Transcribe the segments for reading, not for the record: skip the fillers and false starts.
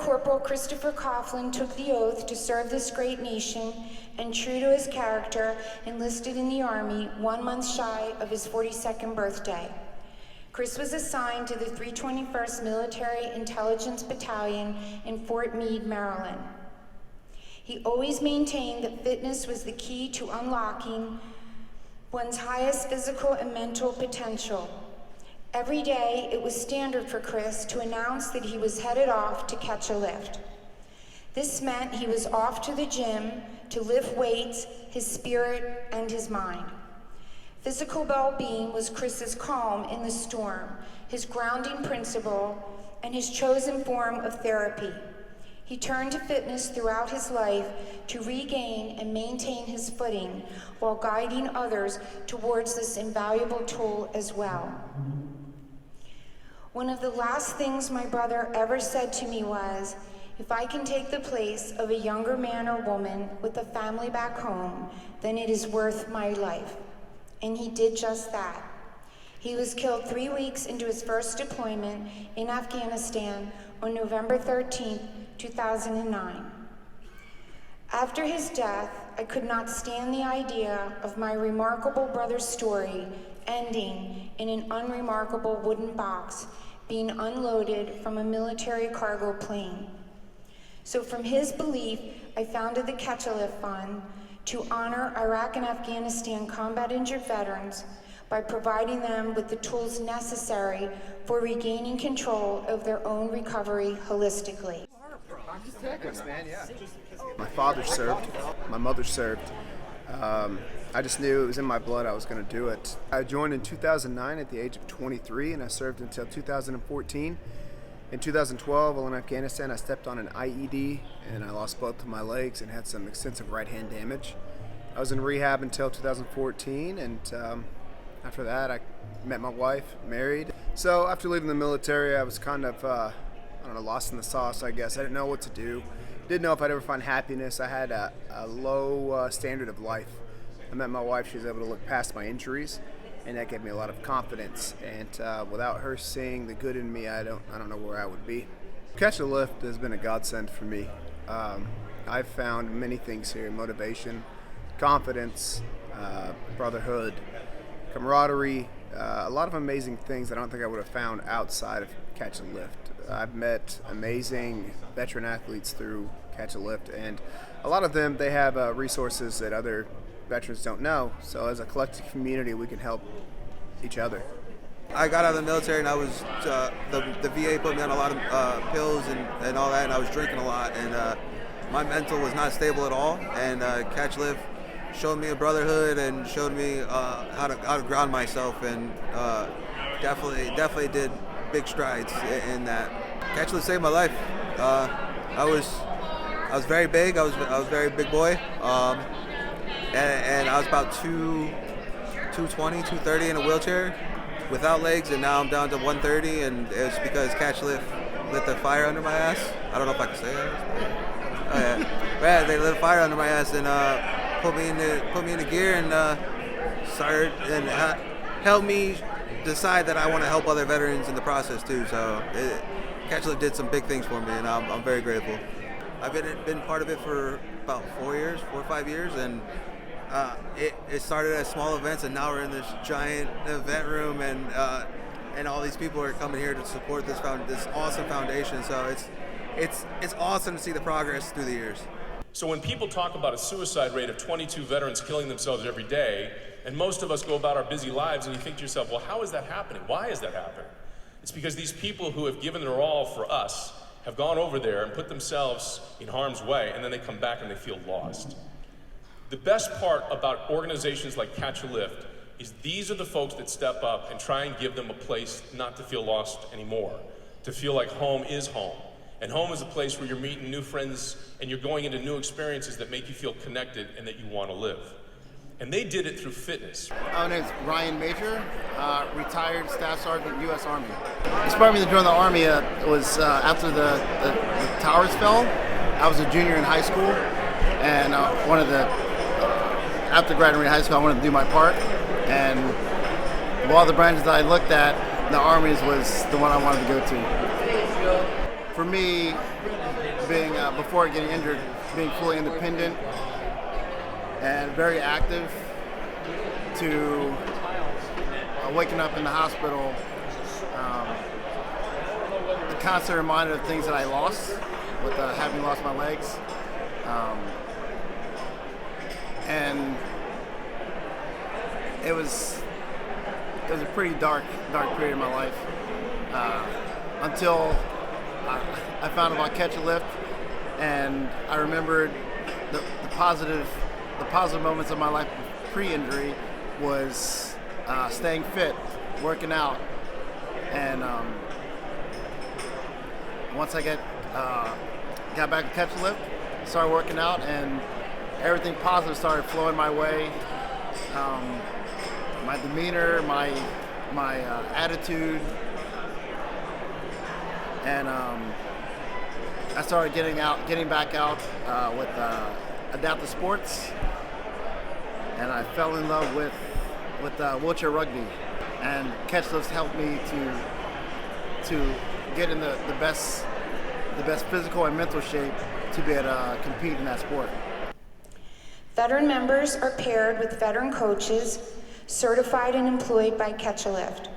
Corporal Christopher Coughlin took the oath to serve this great nation and, true to his character, enlisted in the Army 1 month shy of his 42nd birthday. Chris was assigned to the 321st Military Intelligence Battalion in Fort Meade, Maryland. He always maintained that fitness was the key to unlocking one's highest physical and mental potential. Every day, it was standard for Chris to announce that he was headed off to catch a lift. This meant he was off to the gym to lift weights, his spirit, and his mind. Physical well-being was Chris's calm in the storm, his grounding principle, and his chosen form of therapy. He turned to fitness throughout his life to regain and maintain his footing while guiding others towards this invaluable tool as well. One of the last things my brother ever said to me was, "If I can take the place of a younger man or woman with a family back home, then it is worth my life." And he did just that. He was killed 3 weeks into his first deployment in Afghanistan on November 13, 2009. After his death, I could not stand the idea of my remarkable brother's story ending in an unremarkable wooden box being unloaded from a military cargo plane. So from his belief, I founded the Catch a Lift Fund to honor Iraq and Afghanistan combat injured veterans by providing them with the tools necessary for regaining control of their own recovery holistically. My father served, my mother served. I just knew it was in my blood I was going to do it. I joined in 2009 at the age of 23, and I served until 2014. In 2012, while in Afghanistan, I stepped on an IED and I lost both of my legs and had some extensive right hand damage. I was in rehab until 2014, and after that I met my wife, married. So after leaving the military, I was kind of, lost in the sauce, I guess. I didn't know what to do. Didn't know if I'd ever find happiness. I had a low standard of life. I met my wife. She was able to look past my injuries, and that gave me a lot of confidence. And without her seeing the good in me, I don't know where I would be. Catch a Lift has been a godsend for me. I've found many things here: motivation, confidence, brotherhood, camaraderie, a lot of amazing things that I don't think I would have found outside of Catch a Lift. I've met amazing veteran athletes through Catch a Lift, and a lot of them, they have resources that other veterans don't know. So as a collective community, we can help each other. I got out of the military, and I was the VA put me on a lot of pills and all that, and I was drinking a lot, and my mental was not stable at all. And Catch a Lift showed me a brotherhood and showed me how to ground myself, and definitely did big strides in that. Catch a Lift saved my life. I was very big. I was a very big boy, and I was about 220, 230 in a wheelchair without legs, and now I'm down to 130, and it's because Catch a Lift lit the fire under my ass. I don't know if I can say that. Oh yeah, but they lit a fire under my ass and put me in the gear and started and helped me decide that I want to help other veterans in the process too. So Catch a Lift did some big things for me, and I'm very grateful. I've been part of it for about 4 or 5 years, and it started at small events, and now we're in this giant event room, and all these people are coming here to support this awesome foundation. So it's awesome to see the progress through the years. So when people talk about a suicide rate of 22 veterans killing themselves every day, and most of us go about our busy lives, and you think to yourself, well, how is that happening? Why is that happening? It's because these people who have given their all for us have gone over there and put themselves in harm's way, and then they come back and they feel lost. The best part about organizations like Catch a Lift is these are the folks that step up and try and give them a place not to feel lost anymore, to feel like home is home. And home is a place where you're meeting new friends and you're going into new experiences that make you feel connected and that you want to live. And they did it through fitness. My name is Ryan Major, retired Staff Sergeant, U.S. Army. Inspired me to join the Army was after the towers fell. I was a junior in high school, and after graduating high school, I wanted to do my part. And of all the branches that I looked at, the Army's was the one I wanted to go to. for me, being before getting injured, being fully independent and very active, to waking up in the hospital, the constant reminder of things that I lost with having lost my legs, and it was a pretty dark period in my life until I found about Catch a Lift, and I remembered the positive moments of my life pre-injury was staying fit, working out, and once I got back to Catch a Lift, started working out, and everything positive started flowing my way. My demeanor, my attitude, and I started getting back out with adaptive sports, and I fell in love with wheelchair rugby, and Catch Lifts helped me to get in the best physical and mental shape to be able to compete in that sport. Veteran members are paired with veteran coaches certified and employed by Catch a Lift.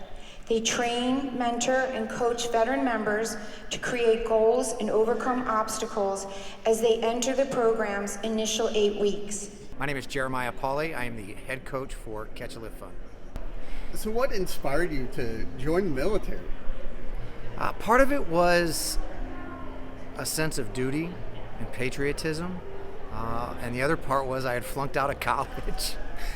They train, mentor, and coach veteran members to create goals and overcome obstacles as they enter the program's initial 8 weeks. My name is Jeremiah Pauly. I am the head coach for Catch a Lift Fund. So what inspired you to join the military? Part of it was a sense of duty and patriotism. And the other part was I had flunked out of college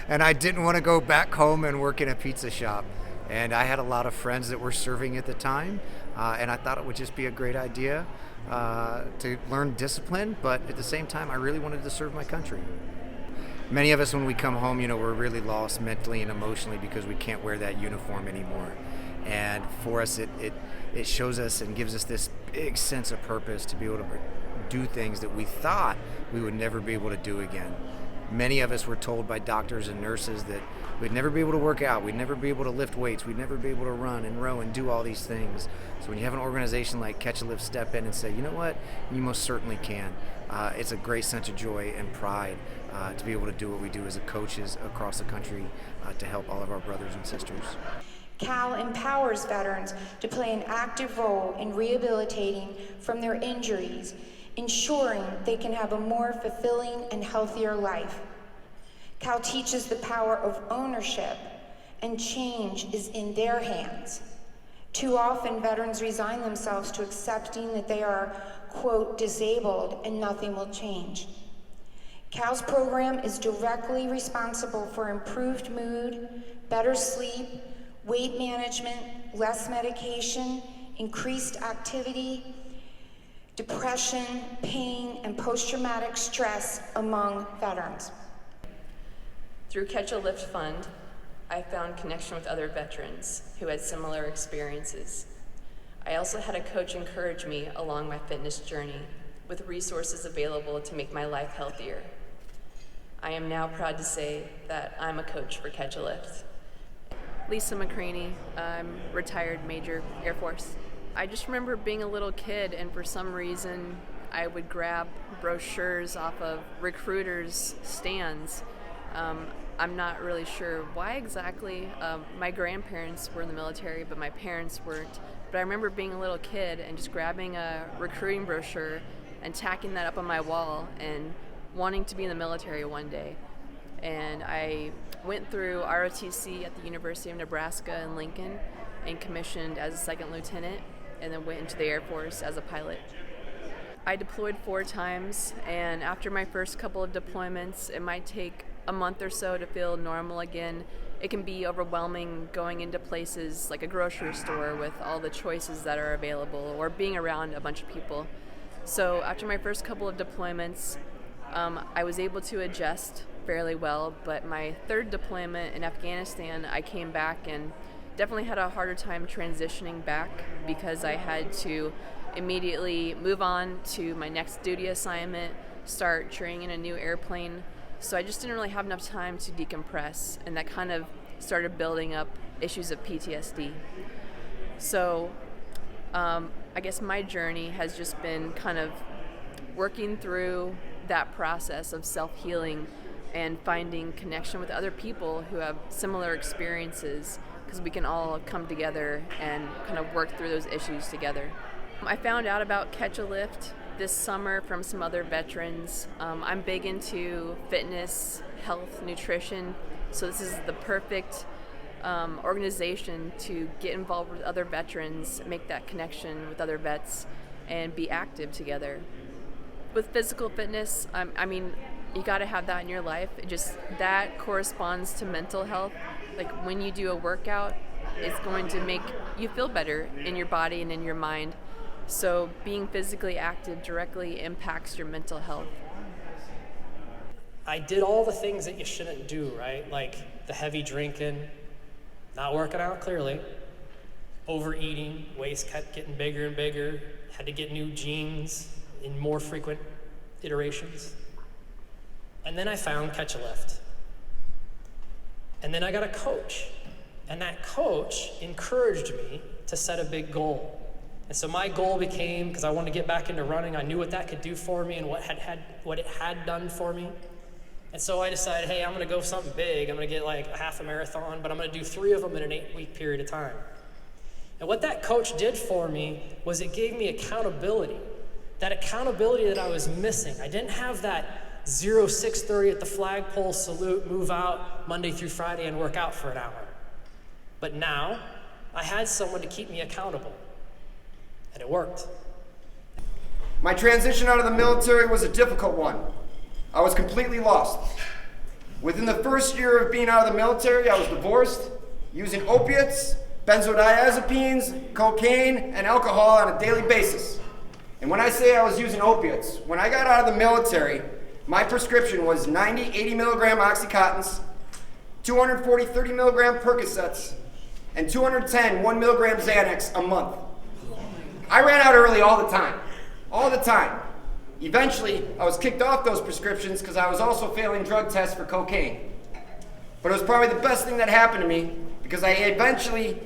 and I didn't want to go back home and work in a pizza shop. And I had a lot of friends that were serving at the time, and I thought it would just be a great idea to learn discipline, but at the same time, I really wanted to serve my country. Many of us, when we come home, we're really lost mentally and emotionally because we can't wear that uniform anymore. And for us, it shows us and gives us this big sense of purpose to be able to do things that we thought we would never be able to do again. Many of us were told by doctors and nurses that we'd never be able to work out, we'd never be able to lift weights, we'd never be able to run and row and do all these things. So when you have an organization like Catch a Lift step in and say, you know what, you most certainly can. It's a great sense of joy and pride to be able to do what we do as coaches across the country to help all of our brothers and sisters. CAL empowers veterans to play an active role in rehabilitating from their injuries, ensuring they can have a more fulfilling and healthier life. CAL teaches the power of ownership, and change is in their hands. Too often, veterans resign themselves to accepting that they are, quote, disabled and nothing will change. CAL's program is directly responsible for improved mood, better sleep, weight management, less medication, increased activity, depression, pain, and post-traumatic stress among veterans. Through Catch a Lift Fund, I found connection with other veterans who had similar experiences. I also had a coach encourage me along my fitness journey with resources available to make my life healthier. I am now proud to say that I'm a coach for Catch a Lift. Lisa McCraney, I'm retired Major Air Force. I just remember being a little kid, and for some reason I would grab brochures off of recruiters' stands. I'm not really sure why exactly. My grandparents were in the military, but my parents weren't. But I remember being a little kid and just grabbing a recruiting brochure and tacking that up on my wall and wanting to be in the military one day. And I went through ROTC at the University of Nebraska in Lincoln and commissioned as a second lieutenant, and then went into the Air Force as a pilot. I deployed 4 times, and after my first couple of deployments, it might take a month or so to feel normal again. It can be overwhelming going into places like a grocery store with all the choices that are available, or being around a bunch of people. So after my first couple of deployments, I was able to adjust fairly well, but my 3rd deployment in Afghanistan, I came back and definitely had a harder time transitioning back because I had to immediately move on to my next duty assignment, start training in a new airplane. So I just didn't really have enough time to decompress, and that kind of started building up issues of PTSD. So I guess my journey has just been kind of working through that process of self-healing and finding connection with other people who have similar experiences, because we can all come together and kind of work through those issues together. I found out about Catch a Lift this summer from some other veterans. I'm big into fitness, health, nutrition, so this is the perfect organization to get involved with other veterans, make that connection with other vets, and be active together. With physical fitness, I mean, you got to have that in your life. That corresponds to mental health. Like when you do a workout, it's going to make you feel better in your body and in your mind. So being physically active directly impacts your mental health. I did all the things that you shouldn't do, right? Like the heavy drinking, not working out clearly, overeating, waist kept getting bigger and bigger, had to get new jeans in more frequent iterations. And then I found Catch a Lift. And then I got a coach. And that coach encouraged me to set a big goal. And so my goal became, because I wanted to get back into running, I knew what that could do for me and what it had done for me. And so I decided, hey, I'm gonna go something big. I'm gonna get like a half a marathon, but I'm gonna do 3 of them in an 8-week period of time. And what that coach did for me was it gave me accountability. That accountability that I was missing. I didn't have that 6:30 at the flagpole salute, move out Monday through Friday and work out for an hour. But now I had someone to keep me accountable. And it worked. My transition out of the military was a difficult one. I was completely lost. Within the first year of being out of the military, I was divorced, using opiates, benzodiazepines, cocaine, and alcohol on a daily basis. And when I say I was using opiates, when I got out of the military, my prescription was 90, 80 milligram Oxycontins, 240, 30 milligram Percocets, and 210, 1 milligram Xanax a month. I ran out early all the time. Eventually, I was kicked off those prescriptions because I was also failing drug tests for cocaine. But it was probably the best thing that happened to me because I eventually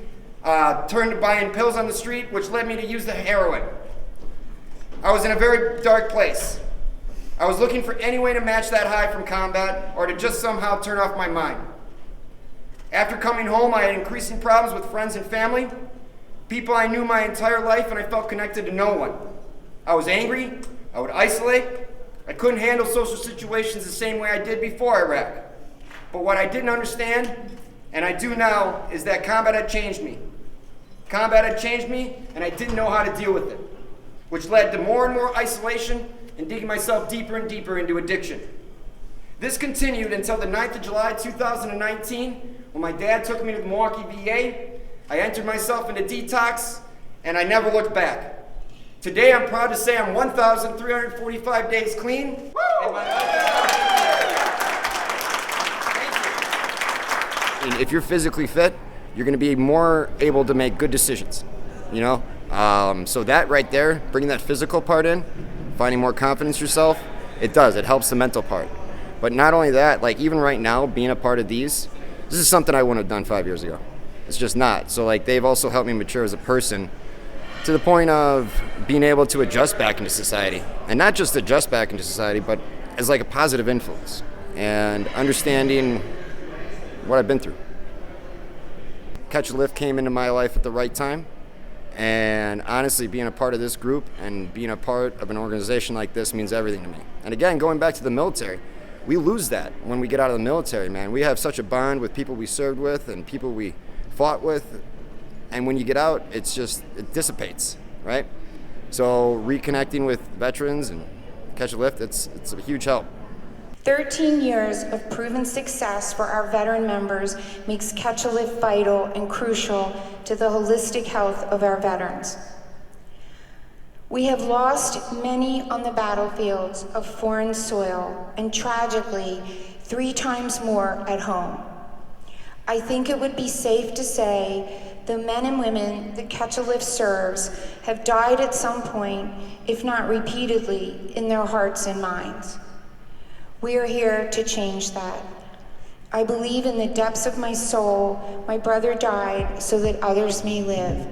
turned to buying pills on the street, which led me to use the heroin. I was in a very dark place. I was looking for any way to match that high from combat or to just somehow turn off my mind. After coming home, I had increasing problems with friends and family, people I knew my entire life, and I felt connected to no one. I was angry, I would isolate, I couldn't handle social situations the same way I did before Iraq. But what I didn't understand, and I do now, is that combat had changed me. Combat had changed me, and I didn't know how to deal with it, which led to more and more isolation and digging myself deeper and deeper into addiction. This continued until the 9th of July 2019, when my dad took me to the Milwaukee VA. I entered myself into detox, and I never looked back. Today, I'm proud to say I'm 1,345 days clean. And if you're physically fit, you're going to be more able to make good decisions, you know? So that right there, bringing that physical part in, finding more confidence in yourself, it helps the mental part. But not only that, like even right now, being a part of this is something I wouldn't have done 5 years ago. It's just not. So like they've also helped me mature as a person to the point of being able to adjust back into society. And not just adjust back into society, but as like a positive influence and understanding what I've been through. Catch a Lift came into my life at the right time. And honestly, being a part of this group and being a part of an organization like this means everything to me. And again, going back to the military, we lose that when we get out of the military, man. We have such a bond with people we served with and people we fought with. And when you get out, it dissipates, right? So reconnecting with veterans and Catch a Lift, it's a huge help. 13 years of proven success for our veteran members makes Catch a Lift vital and crucial to the holistic health of our veterans. We have lost many on the battlefields of foreign soil, and tragically, 3 times more at home. I think it would be safe to say the men and women that Catch a Lift serves have died at some point, if not repeatedly, in their hearts and minds. We are here to change that. I believe in the depths of my soul, my brother died so that others may live.